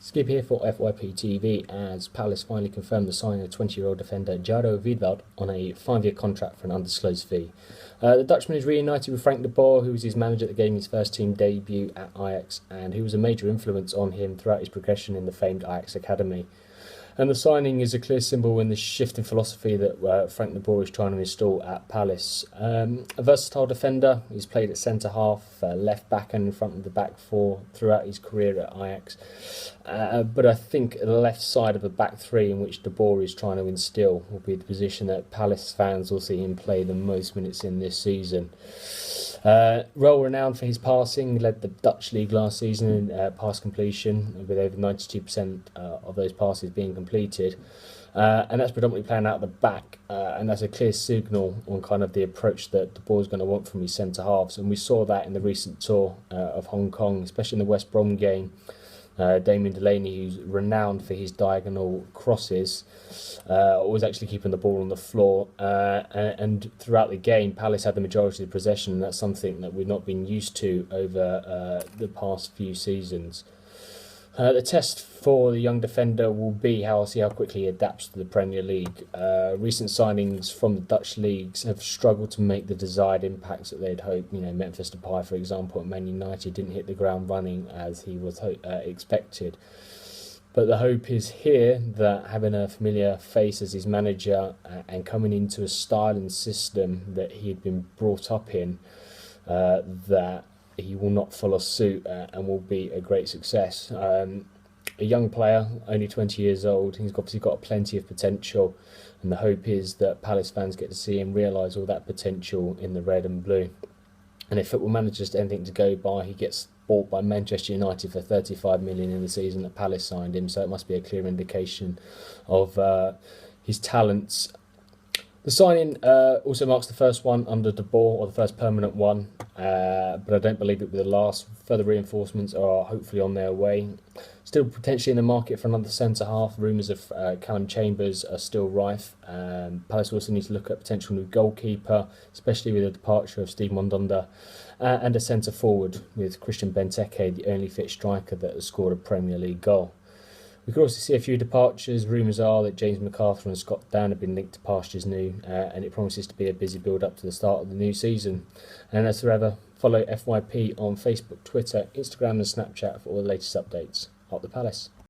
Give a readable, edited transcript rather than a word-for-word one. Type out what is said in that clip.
Skip here for FYP TV as Palace finally confirmed the signing of 20-year-old defender Jairo Riedewald on a 5-year contract for an undisclosed fee. The Dutchman is reunited with Frank de Boer, who was his manager at the game his first team debut at Ajax and who was a major influence on him throughout his progression in the famed Ajax Academy. And the signing is a clear symbol in the shift in philosophy that Frank de Boer is trying to install at Palace. A versatile defender, he's played at centre-half, left back and in front of the back four throughout his career at Ajax. But I think the left side of the back three in which de Boer is trying to instill will be the position that Palace fans will see him play the most minutes in this season. Well renowned for his passing, led the Dutch league last season in pass completion with over 92% of those passes being completed, and that's predominantly playing out the back, and that's a clear signal on kind of the approach that de Boer is going to want from his centre halves, and we saw that in the recent tour of Hong Kong, especially in the West Brom game. Damien Delaney, who's renowned for his diagonal crosses, was actually keeping the ball on the floor, and throughout the game Palace had the majority of the possession, and that's something that we've not been used to over the past few seasons. The test for the young defender will be how quickly he adapts to the Premier League. Recent signings from the Dutch leagues have struggled to make the desired impacts that they'd hoped. Memphis Depay, for example, at Man United didn't hit the ground running as he was expected. But the hope is here that having a familiar face as his manager and coming into a style and system that he had been brought up in, that he will not follow suit and will be a great success. A young player, only 20 years old, he's obviously got plenty of potential, and the hope is that Palace fans get to see him realise all that potential in the red and blue. And if Football Manager's anything to go by, he gets bought by Manchester United for 35 million in the season that Palace signed him, so it must be a clear indication of his talents. The signing also marks the first one under de Boer, or the first permanent one, but I don't believe it will be the last. Further reinforcements are hopefully on their way. Still potentially in the market for another centre-half. Rumours of Callum Chambers are still rife. Palace also need to look at potential new goalkeeper, especially with the departure of Steve Mondonda, and a centre-forward with Christian Benteke, the only fit striker that has scored a Premier League goal. We could also see a few departures. Rumours are that James McArthur and Scott Dan have been linked to pastures new, and it promises to be a busy build-up to the start of the new season. And as forever, follow FYP on Facebook, Twitter, Instagram and Snapchat for all the latest updates. Up the Palace.